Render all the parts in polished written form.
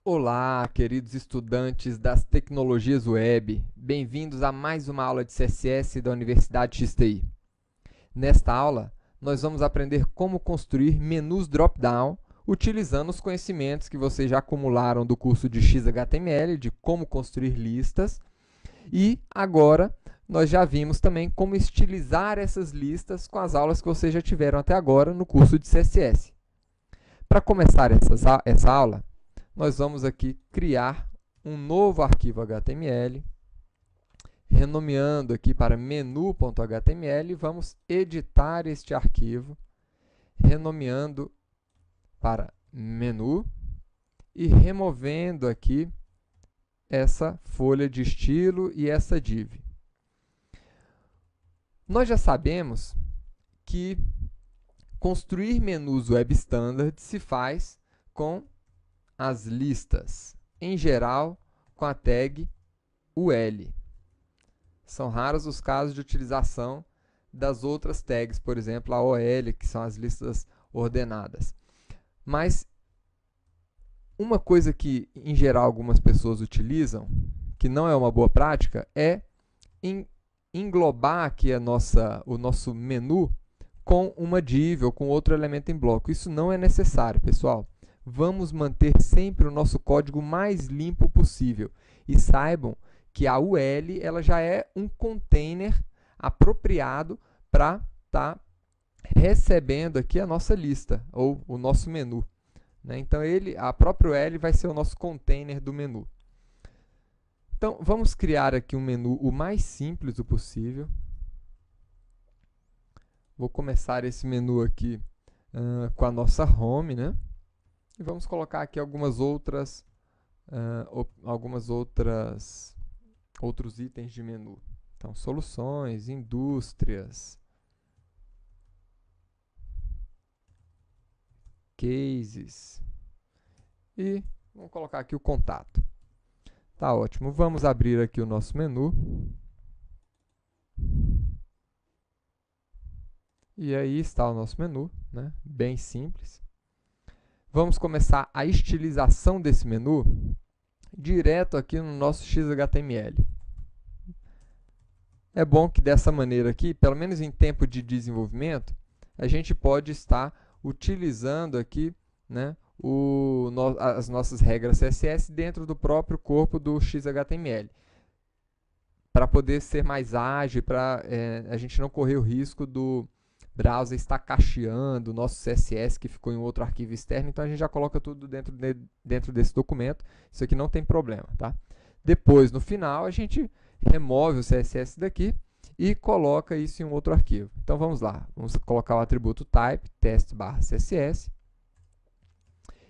Olá, queridos estudantes das tecnologias web. Bem-vindos a mais uma aula de CSS da Universidade XTI. Nesta aula, nós vamos aprender como construir menus drop-down utilizando os conhecimentos que vocês já acumularam do curso de XHTML, de como construir listas. E agora, nós já vimos também como estilizar essas listas com as aulas que vocês já tiveram até agora no curso de CSS. Para começar essa aula, nós vamos aqui criar um novo arquivo HTML, renomeando aqui para menu.html, e vamos editar este arquivo, renomeando para menu e removendo aqui essa folha de estilo e essa div. Nós já sabemos que construir menus web standard se faz com as listas, em geral, com a tag UL. São raros os casos de utilização das outras tags, por exemplo, a OL, que são as listas ordenadas. Mas uma coisa que, em geral, algumas pessoas utilizam, que não é uma boa prática, é englobar aqui o nosso menu com uma div ou com outro elemento em bloco. Isso não é necessário, pessoal. Vamos manter sempre o nosso código mais limpo possível. E saibam que a UL ela já é um container apropriado para estar recebendo aqui a nossa lista, ou o nosso menu. Então, a própria UL vai ser o nosso container do menu. Então, vamos criar aqui um menu o mais simples possível. Vou começar esse menu aqui com a nossa home, né? E vamos colocar aqui outros itens de menu. Então, soluções, indústrias, cases. E vamos colocar aqui o contato. Tá ótimo. Vamos abrir aqui o nosso menu. E aí está o nosso menu, né? Bem simples. Vamos começar a estilização desse menu direto aqui no nosso XHTML. É bom que dessa maneira aqui, pelo menos em tempo de desenvolvimento, a gente pode estar utilizando aqui, né, as nossas regras CSS dentro do próprio corpo do XHTML, para poder ser mais ágil, para a gente não correr o risco do browser está cacheando o nosso CSS que ficou em outro arquivo externo, então a gente já coloca tudo dentro desse documento. Isso aqui não tem problema, tá? Depois, no final, a gente remove o CSS daqui e coloca isso em um outro arquivo. Então vamos lá, vamos colocar o atributo type, test/css,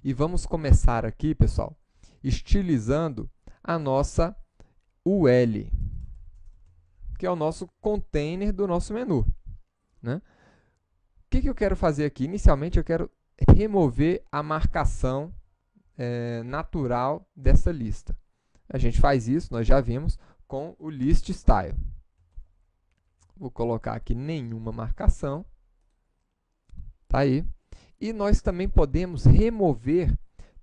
e vamos começar aqui, pessoal, estilizando a nossa UL, que é o nosso container do nosso menu, né? O que eu quero fazer aqui? Inicialmente, eu quero remover a marcação natural dessa lista. A gente faz isso, nós já vimos, com o list style. Vou colocar aqui nenhuma marcação. Tá aí. E nós também podemos remover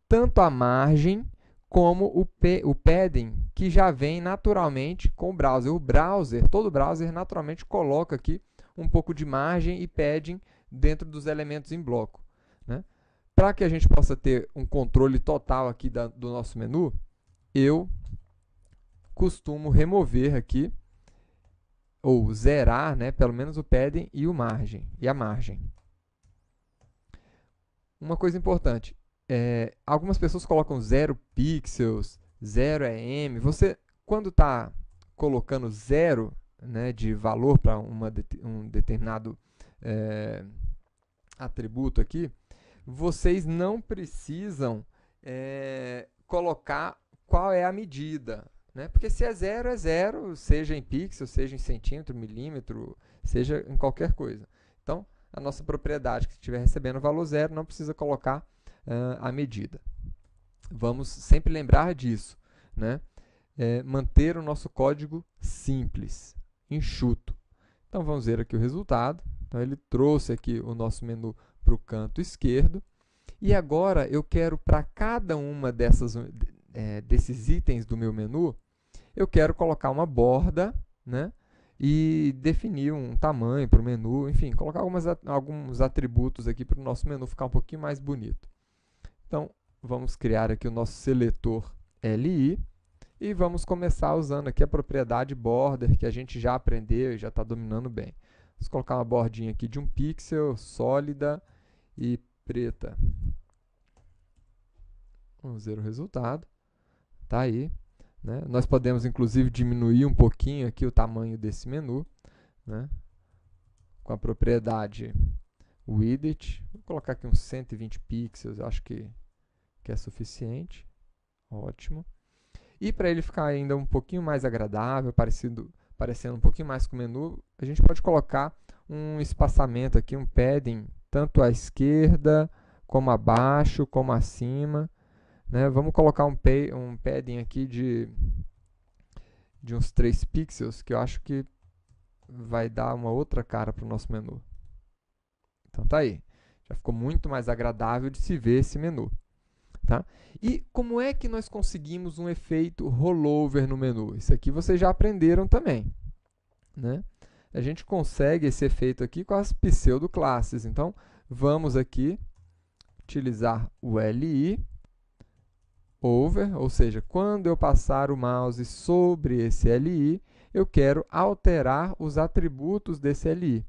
tanto a margem como o padding, que já vem naturalmente com o browser. Todo browser naturalmente coloca aqui um pouco de margem e padding dentro dos elementos em bloco, né? Para que a gente possa ter um controle total aqui do nosso menu, eu costumo remover aqui, ou zerar, né, pelo menos o padding e a margem. Uma coisa importante, algumas pessoas colocam 0 pixels, 0 EM. Você, quando está colocando 0, né, de valor para um determinado atributo aqui, vocês não precisam colocar qual é a medida, né? Porque se é 0, é 0, seja em pixel, seja em centímetro, milímetro, seja em qualquer coisa. Então, a nossa propriedade que estiver recebendo o valor 0 não precisa colocar a medida. Vamos sempre lembrar disso, né? Manter o nosso código simples, enxuto. Então, vamos ver aqui o resultado. Então, ele trouxe aqui o nosso menu para o canto esquerdo. E agora eu quero para cada uma desses itens do meu menu, eu quero colocar uma borda, né? E definir um tamanho para o menu, enfim, colocar alguns atributos aqui para o nosso menu ficar um pouquinho mais bonito. Então, vamos criar aqui o nosso seletor LI e vamos começar usando aqui a propriedade border, que a gente já aprendeu e já está dominando bem. Vamos colocar uma bordinha aqui de 1 pixel, sólida e preta. Vamos ver o resultado. Tá aí. Né? Nós podemos, inclusive, diminuir um pouquinho aqui o tamanho desse menu, né? Com a propriedade widget. Vou colocar aqui uns 120 pixels, eu acho que é suficiente. Ótimo. E para ele ficar ainda um pouquinho mais agradável, parecendo um pouquinho mais com o menu, a gente pode colocar um espaçamento aqui, um padding, tanto à esquerda, como abaixo, como acima. Né? Vamos colocar um padding aqui de uns 3 pixels, que eu acho que vai dar uma outra cara para o nosso menu. Então tá aí. Já ficou muito mais agradável de se ver esse menu. Tá? E como é que nós conseguimos um efeito rollover no menu? Isso aqui vocês já aprenderam também. Né? A gente consegue esse efeito aqui com as pseudoclasses. Então, vamos aqui utilizar o LI over, ou seja, quando eu passar o mouse sobre esse LI, eu quero alterar os atributos desse LI.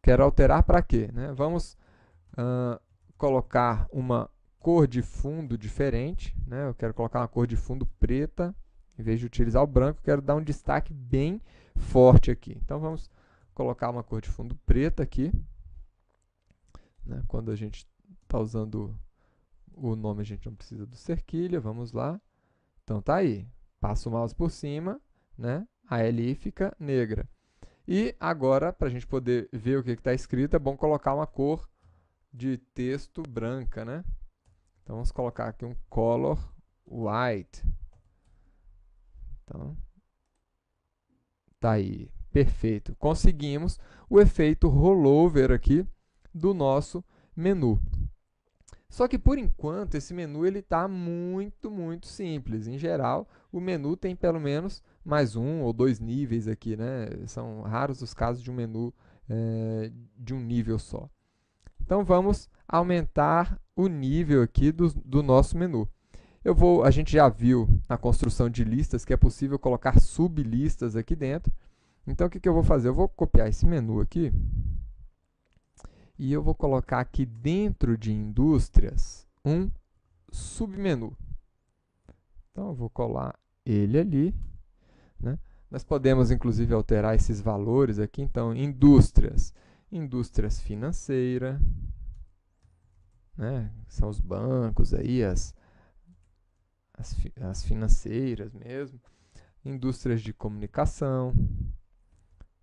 Quero alterar para quê? Né? Vamos colocar uma cor de fundo diferente. Né? Eu quero colocar uma cor de fundo preta, em vez de utilizar o branco, quero dar um destaque bem forte aqui. Então, vamos colocar uma cor de fundo preta aqui. Né? Quando a gente está usando o nome, a gente não precisa do cerquilha, vamos lá. Então, tá aí. Passa o mouse por cima, né? A LI fica negra. E agora, para a gente poder ver o que está escrito, é bom colocar uma cor de texto branca, né? Então, vamos colocar aqui um color white. Então, tá aí. Perfeito. Conseguimos o efeito rollover aqui do nosso menu. Só que, por enquanto, esse menu está muito simples. Em geral, o menu tem pelo menos mais 1 ou 2 níveis aqui. Né? São raros os casos de um menu de um nível só. Então, vamos aumentar o nível aqui do nosso menu. A gente já viu na construção de listas que é possível colocar sublistas aqui dentro. Então, o que eu vou fazer? Eu vou copiar esse menu aqui. E eu vou colocar aqui dentro de indústrias um submenu. Então, eu vou colar ele ali. Né? Nós podemos, inclusive, alterar esses valores aqui. Então, indústrias financeiras, né? São os bancos aí, as financeiras mesmo. Indústrias de comunicação.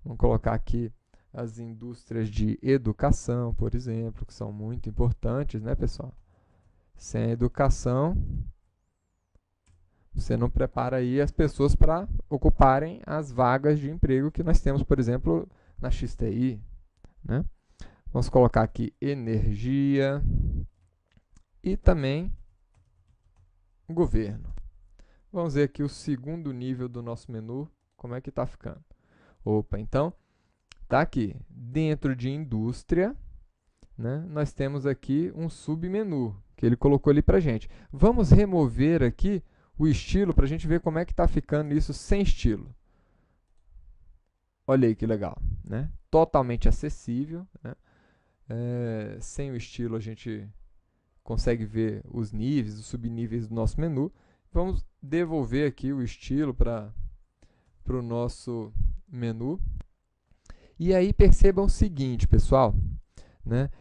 Vamos colocar aqui as indústrias de educação, por exemplo, que são muito importantes, né, pessoal? Sem a educação, você não prepara aí as pessoas para ocuparem as vagas de emprego que nós temos, por exemplo, na XTI, né? Vamos colocar aqui energia e também governo. Vamos ver aqui o segundo nível do nosso menu, como é que está ficando. Opa, então, tá aqui, dentro de indústria, né, nós temos aqui um submenu, que ele colocou ali para a gente. Vamos remover aqui o estilo para a gente ver como é que está ficando isso sem estilo. Olha aí que legal, né? Totalmente acessível, né? Sem o estilo a gente consegue ver os níveis, os subníveis do nosso menu. Vamos devolver aqui o estilo para o nosso menu. E aí percebam o seguinte, pessoal, né?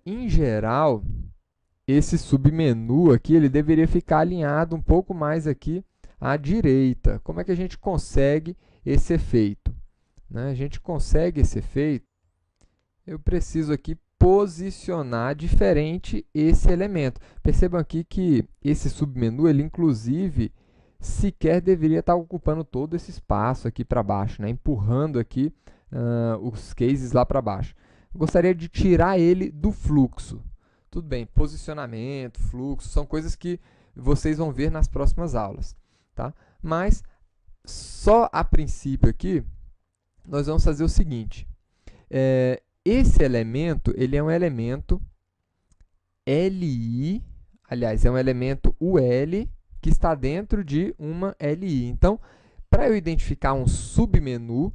Em geral, esse submenu aqui ele deveria ficar alinhado um pouco mais aqui à direita. Como é que a gente consegue esse efeito? Né? A gente consegue esse efeito, eu preciso aqui posicionar diferente esse elemento. Percebam aqui que esse submenu, ele inclusive sequer deveria estar ocupando todo esse espaço aqui para baixo, né? Empurrando aqui os cases lá para baixo. Eu gostaria de tirar ele do fluxo. Tudo bem, posicionamento, fluxo, são coisas que vocês vão ver nas próximas aulas, tá? Mas, só a princípio aqui, nós vamos fazer o seguinte. Esse elemento, ele é um elemento LI, aliás, é um elemento UL que está dentro de uma LI. Então, para eu identificar um submenu,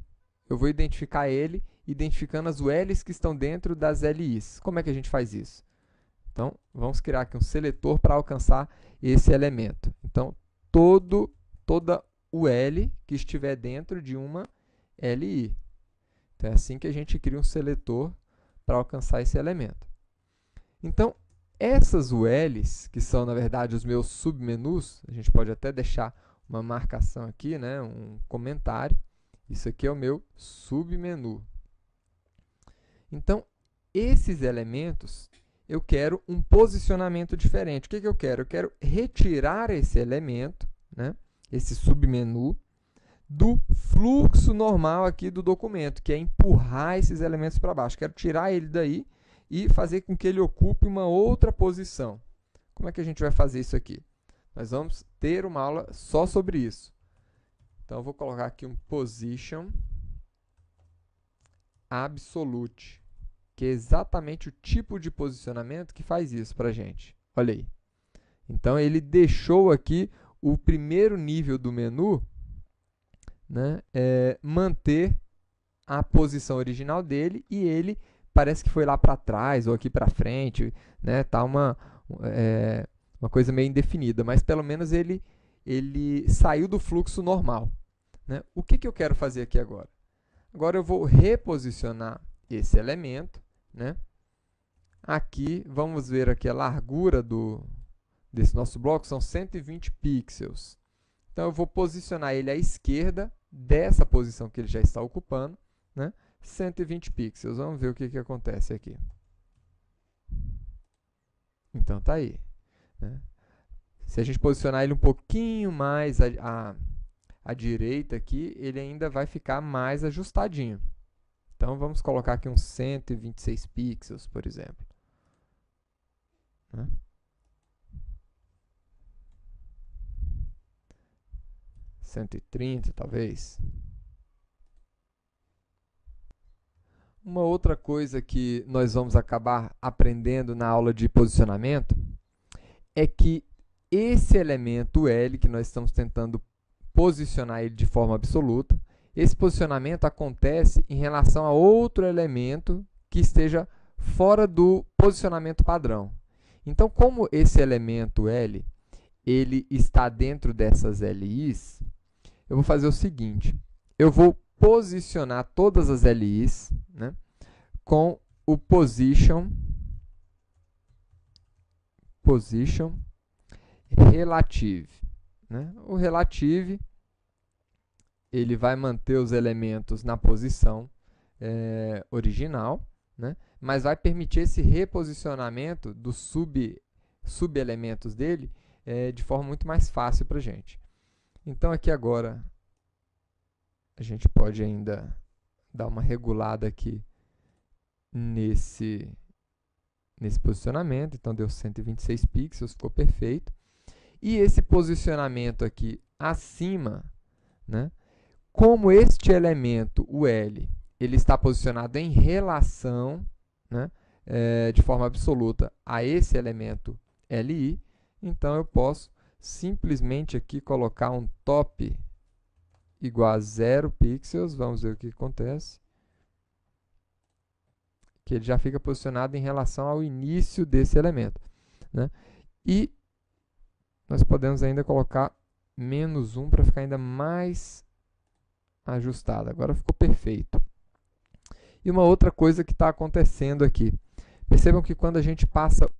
eu vou identificar ele identificando as ULs que estão dentro das LIs. Como é que a gente faz isso? Então, vamos criar aqui um seletor para alcançar esse elemento. Então, toda UL que estiver dentro de uma LI. Então, é assim que a gente cria um seletor para alcançar esse elemento. Então, essas ULs, que são, na verdade, os meus submenus, a gente pode até deixar uma marcação aqui, né, um comentário. Isso aqui é o meu submenu. Então, esses elementos, eu quero um posicionamento diferente. O que eu quero? Eu quero retirar esse elemento, né, esse submenu, do fluxo normal aqui do documento, que é empurrar esses elementos para baixo. Quero tirar ele daí e fazer com que ele ocupe uma outra posição. Como é que a gente vai fazer isso aqui? Nós vamos ter uma aula só sobre isso. Então, eu vou colocar aqui um position absolute, que é exatamente o tipo de posicionamento que faz isso para a gente. Olha aí. Então, ele deixou aqui o primeiro nível do menu, né, manter a posição original dele, e ele parece que foi lá para trás ou aqui para frente, né, tá uma coisa meio indefinida, mas pelo menos ele saiu do fluxo normal, né? O que eu quero fazer aqui agora? Agora eu vou reposicionar esse elemento, né? Aqui, vamos ver aqui a largura desse nosso bloco, são 120 pixels. Então, eu vou posicionar ele à esquerda dessa posição que ele já está ocupando, né? 120 pixels. Vamos ver o que acontece aqui. Então, está aí, né? Se a gente posicionar ele um pouquinho mais à direita aqui, ele ainda vai ficar mais ajustadinho. Então, vamos colocar aqui uns 126 pixels, por exemplo, né? 130, talvez. Uma outra coisa que nós vamos acabar aprendendo na aula de posicionamento é que esse elemento L, que nós estamos tentando posicionar ele de forma absoluta, esse posicionamento acontece em relação a outro elemento que esteja fora do posicionamento padrão. Então, como esse elemento L ele está dentro dessas LIs, eu vou fazer o seguinte, eu vou posicionar todas as LIs, né, com o position relative, né? O relative ele vai manter os elementos na posição original, né, mas vai permitir esse reposicionamento dos subelementos dele de forma muito mais fácil para a gente. Então, aqui agora, a gente pode ainda dar uma regulada aqui nesse posicionamento. Então, deu 126 pixels, ficou perfeito. E esse posicionamento aqui acima, né, como este elemento, o L, ele está posicionado em relação, né, de forma absoluta a esse elemento LI, então eu posso simplesmente aqui colocar um top igual a 0 pixels, vamos ver o que acontece, que ele já fica posicionado em relação ao início desse elemento, né? E nós podemos ainda colocar -1 para ficar ainda mais ajustado. Agora ficou perfeito. E uma outra coisa que está acontecendo aqui, percebam que quando a gente passa